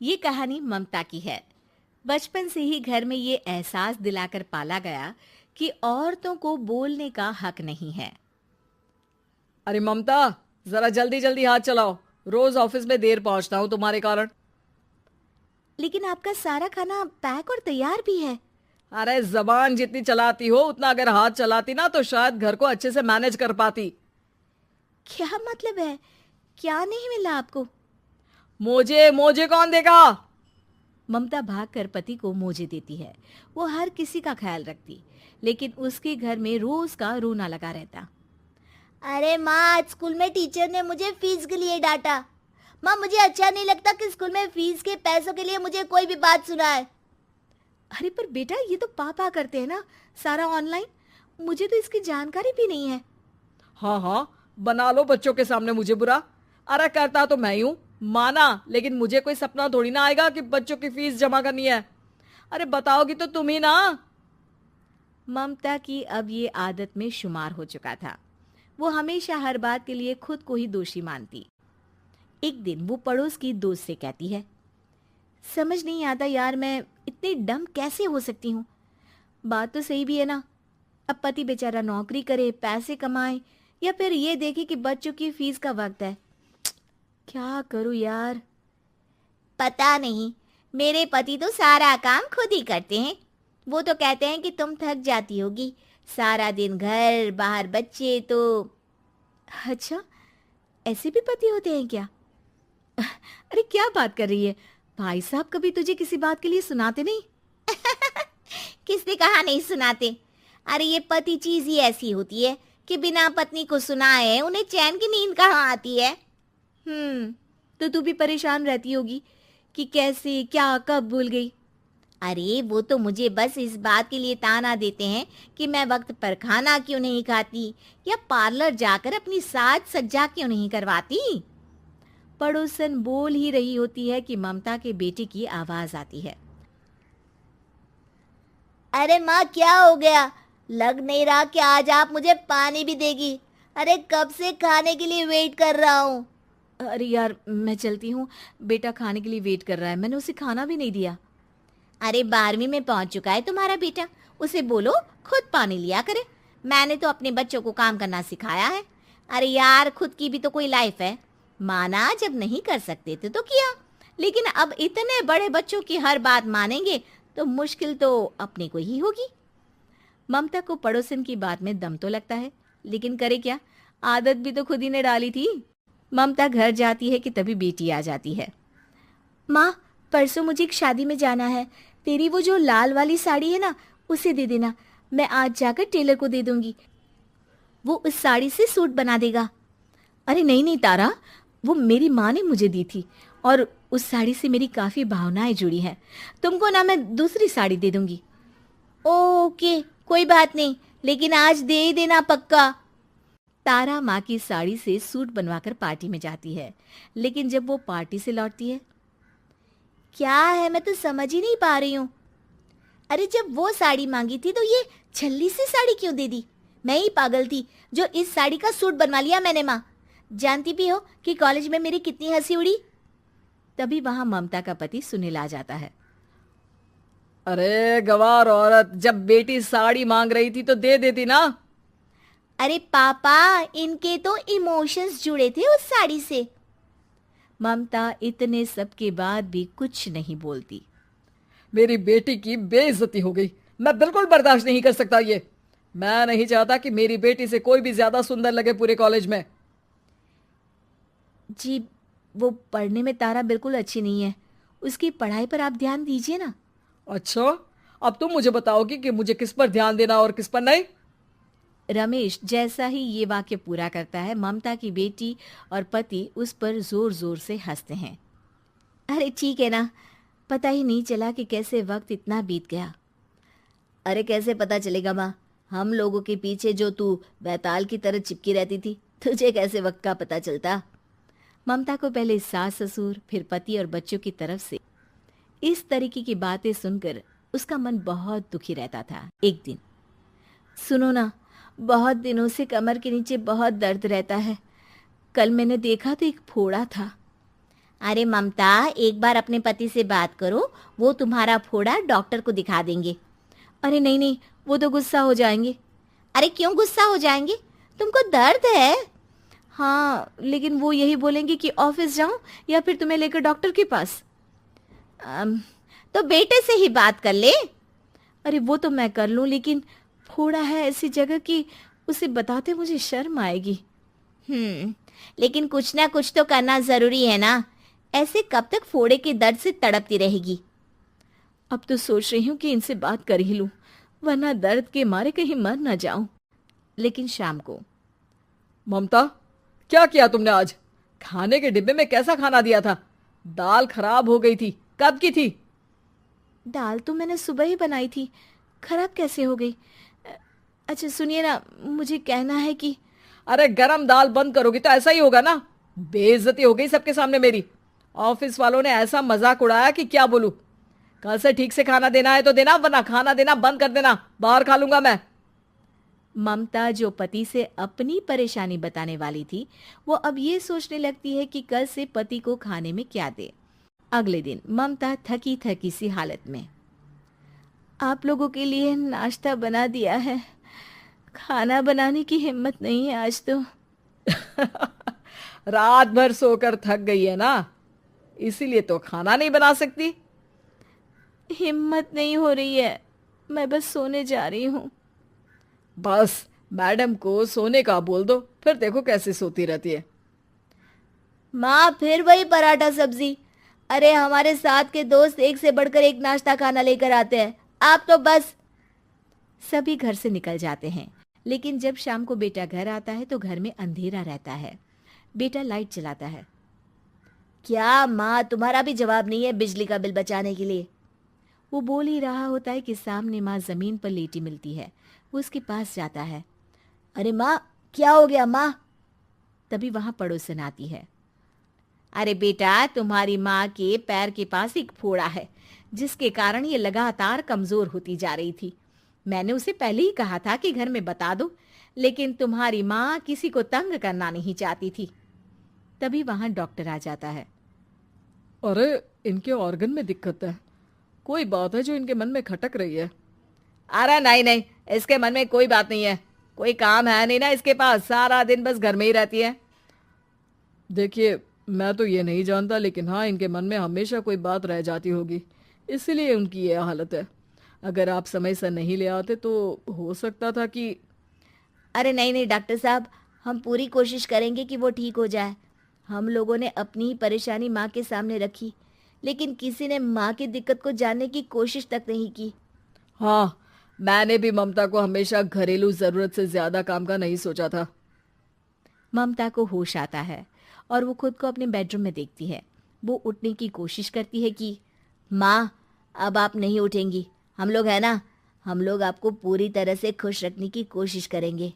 ये कहानी ममता की है। बचपन से ही घर में ये एहसास दिलाकर पाला गया कि औरतों को बोलने का हक नहीं है। अरे ममता, जरा जल्दी जल्दी हाथ चलाओ। रोज ऑफिस में देर पहुंचता हूँ तुम्हारे कारण। लेकिन आपका सारा खाना पैक और तैयार भी है। अरे जबान जितनी चलाती हो उतना अगर हाथ चलाती ना तो शायद घर को अच्छे से मैनेज कर पाती। क्या मतलब है? क्या नहीं मिला आपको? मोजे मोजे कौन देगा? ममता भागकर पति को मोजे देती है। वो हर किसी का ख्याल रखती, लेकिन उसके घर में रोज का रोना लगा रहता। अरे माँ, आज स्कूल में टीचर ने मुझे फीस के लिए डांटा। माँ, मुझे अच्छा नहीं लगता कि स्कूल में फीस के पैसों के लिए मुझे कोई भी बात सुनाए। अरे पर बेटा, ये तो पापा करते हैं ना, सारा ऑनलाइन। मुझे तो इसकी जानकारी भी नहीं है। हाँ हाँ, बना लो बच्चों के सामने मुझे बुरा। अरे करता तो मैं ही हूँ, माना, लेकिन मुझे कोई सपना थोड़ी ना आएगा कि बच्चों की फीस जमा करनी है। अरे बताओगी तो तुम ही ना। ममता की अब ये आदत में शुमार हो चुका था। वो हमेशा हर बात के लिए खुद को ही दोषी मानती। एक दिन वो पड़ोस की दोस्त से कहती है, समझ नहीं आता यार, मैं इतनी डम कैसे हो सकती हूँ। बात तो सही भी है ना। अब पति बेचारा नौकरी करे, पैसे कमाए, या फिर ये देखे कि बच्चों की फीस का वक्त है। क्या करूँ यार। पता नहीं, मेरे पति तो सारा काम खुद ही करते हैं। वो तो कहते हैं कि तुम थक जाती होगी, सारा दिन घर बाहर बच्चे तो। अच्छा, ऐसे भी पति होते हैं क्या? अरे क्या बात कर रही है? भाई साहब कभी तुझे किसी बात के लिए सुनाते नहीं? किसने कहा नहीं सुनाते? अरे ये पति चीज ही ऐसी होती है कि बिना पत्नी को सुनाए उन्हें चैन की नींद कहाँ आती है। तो तू भी परेशान रहती होगी कि कैसे, क्या, कब भूल गई। अरे वो तो मुझे बस इस बात के लिए ताना देते हैं कि मैं वक्त पर खाना क्यों नहीं खाती या पार्लर जाकर अपनी साज सज्जा क्यों नहीं करवाती। पड़ोसन बोल ही रही होती है कि ममता के बेटे की आवाज आती है। अरे माँ, क्या हो गया? लग नहीं रहा कि आज आप मुझे पानी भी देगी। अरे कब से खाने के लिए वेट कर रहा हूँ। अरे यार, मैं चलती हूँ। बेटा खाने के लिए वेट कर रहा है, मैंने उसे खाना भी नहीं दिया। अरे 12वीं में पहुंच चुका है तुम्हारा बेटा, उसे बोलो खुद पानी लिया करे। मैंने तो अपने बच्चों को काम करना सिखाया है। अरे यार, खुद की भी तो कोई लाइफ है। माना जब नहीं कर सकते थे तो किया, लेकिन अब इतने बड़े बच्चों की हर बात मानेंगे तो मुश्किल तो अपने को ही होगी। ममता को पड़ोसन की बात में दम तो लगता है, लेकिन करे क्या, आदत भी तो खुद ही ने डाली थी। ममता घर जाती है कि तभी बेटी आ जाती है। माँ, परसों मुझे एक शादी में जाना है। तेरी वो जो लाल वाली साड़ी है ना, उसे दे देना। मैं आज जाकर टेलर को दे दूंगी, वो उस साड़ी से सूट बना देगा। अरे नहीं नहीं तारा, वो मेरी माँ ने मुझे दी थी और उस साड़ी से मेरी काफ़ी भावनाएं जुड़ी हैं। तुमको ना मैं दूसरी साड़ी दे दूंगी। ओके, कोई बात नहीं, लेकिन आज दे ही देना पक्का। तारा माँ की साड़ी से सूट बनवाकर पार्टी में जाती है, लेकिन जब वो पार्टी से लौटती है, क्या है, मैं तो समझ ही नहीं पा रही हूँ। अरे जब वो साड़ी मांगी थी तो ये छल्ली सी साड़ी क्यों दे दी? मैं ही पागल थी जो इस साड़ी का सूट बनवा लिया मैंने। माँ, जानती भी हो कि कॉलेज में मेरी कितनी हंसी उड़ी। तभी वहां ममता का पति सुनील आ जाता है। अरे गवार औरत, जब बेटी साड़ी मांग रही थी तो दे देती ना। अरे पापा, इनके तो इमोशंस जुड़े थे उस साड़ी से। ममता इतने सब के बाद भी कुछ नहीं बोलती। मेरी बेटी की बेइज्जती हो गई, मैं बिल्कुल बर्दाश्त नहीं कर सकता ये। मैं नहीं चाहता कि मेरी बेटी से कोई भी ज्यादा सुंदर लगे पूरे कॉलेज में। जी, वो पढ़ने में तारा बिल्कुल अच्छी नहीं है, उसकी पढ़ाई पर आप ध्यान दीजिए ना। अच्छा, अब तुम मुझे बताओगी कि मुझे किस पर ध्यान देना और किस पर नहीं। रमेश जैसा ही ये वाक्य पूरा करता है, ममता की बेटी और पति उस पर जोर जोर से हंसते हैं। अरे ठीक है ना, पता ही नहीं चला कि कैसे वक्त इतना बीत गया। अरे कैसे पता चलेगा माँ, हम लोगों के पीछे जो तू बैताल की तरह चिपकी रहती थी, तुझे कैसे वक्त का पता चलता। ममता को पहले सास ससुर, फिर पति और बच्चों की तरफ से इस तरीके की बातें सुनकर उसका मन बहुत दुखी रहता था। एक दिन, सुनो ना, बहुत दिनों से कमर के नीचे बहुत दर्द रहता है। कल मैंने देखा तो एक फोड़ा था। अरे ममता, एक बार अपने पति से बात करो, वो तुम्हारा फोड़ा डॉक्टर को दिखा देंगे। अरे नहीं नहीं, वो तो गुस्सा हो जाएंगे। अरे क्यों गुस्सा हो जाएंगे? तुमको दर्द है? हाँ, लेकिन वो यही बोलेंगे कि ऑफिस जाऊं या फिर तुम्हें लेकर डॉक्टर के पास। तो बेटे से ही बात कर ले। अरे वो तो मैं कर लूं, लेकिन फोड़ा है ऐसी जगह कि उसे बताते मुझे शर्म आएगी। लेकिन कुछ ना कुछ तो करना जरूरी है ना, ऐसे कब तक फोड़े के दर्द से तड़पती रहेगी? अब तो सोच रही हूँ कि इनसे बात कर ही लूं, वरना दर्द के मारे कहीं मर ना जाऊं। लेकिन शाम को, ममता, क्या किया तुमने आज? खाने के डिब्बे में कैसा खाना दिया था? दाल खराब हो गई थी। कब की थी? दाल तो मैंने सुबह ही बनाई थी, खराब कैसे हो गई? अच्छा सुनिए ना, मुझे कहना है कि अरे गरम दाल बंद करोगी तो ऐसा ही होगा ना। बेइज्जती हो गई सबके सामने मेरी। ऑफिस वालों ने ऐसा मजाक उड़ाया कि क्या बोलूं। कल से ठीक से खाना देना है तो देना, वरना खाना देना बंद कर देना। बाहर खा लूंगा मैं। ममता, जो पति से अपनी परेशानी बताने वाली थी, वो अब ये सोचने लगती है कि कल से पति को खाने में क्या दे। अगले दिन ममता थकी थकी सी हालत में, आप लोगों के लिए नाश्ता बना दिया है, खाना बनाने की हिम्मत नहीं है आज तो। रात भर सोकर थक गई है ना, इसीलिए तो खाना नहीं बना सकती। हिम्मत नहीं हो रही है, मैं बस सोने जा रही हूँ। बस मैडम को सोने का बोल दो, फिर देखो कैसे सोती रहती है। माँ, फिर वही पराठा सब्जी। अरे हमारे साथ के दोस्त एक से बढ़कर एक नाश्ता खाना लेकर आते हैं, आप तो बस। सभी घर से निकल जाते हैं, लेकिन जब शाम को बेटा घर आता है तो घर में अंधेरा रहता है। बेटा लाइट जलाता है। क्या माँ, तुम्हारा भी जवाब नहीं है बिजली का बिल बचाने के लिए? वो बोल ही रहा होता है कि सामने माँ जमीन पर लेटी मिलती है। वो उसके पास जाता है। अरे माँ, क्या हो गया माँ? तभी वहां पड़ोसन आती है। अरे बेटा, तुम्हारी माँ के पैर के पास एक फोड़ा है, जिसके कारण ये लगातार कमजोर होती जा रही थी। मैंने उसे पहले ही कहा था कि घर में बता दो, लेकिन तुम्हारी माँ किसी को तंग करना नहीं चाहती थी। तभी वहां डॉक्टर आ जाता है। अरे इनके ऑर्गन में दिक्कत है, कोई बात है जो इनके मन में खटक रही है। अरे नहीं नहीं, इसके मन में कोई बात नहीं है। कोई काम है नहीं ना इसके पास, सारा दिन बस घर में ही रहती है। देखिए, मैं तो ये नहीं जानता, लेकिन हाँ, इनके मन में हमेशा कोई बात रह जाती होगी, इसीलिए उनकी ये हालत है। अगर आप समय से नहीं ले आते तो हो सकता था कि। अरे नहीं नहीं डॉक्टर साहब, हम पूरी कोशिश करेंगे कि वो ठीक हो जाए। हम लोगों ने अपनी ही परेशानी माँ के सामने रखी, लेकिन किसी ने माँ की दिक्कत को जानने की कोशिश तक नहीं की। हाँ, मैंने भी ममता को हमेशा घरेलू जरूरत से ज्यादा काम का नहीं सोचा था। ममता को होश आता है और वो खुद को अपने बेडरूम में देखती है। वो उठने की कोशिश करती है कि माँ, अब आप नहीं उठेंगी, हम लोग है ना, हम लोग आपको पूरी तरह से खुश रखने की कोशिश करेंगे।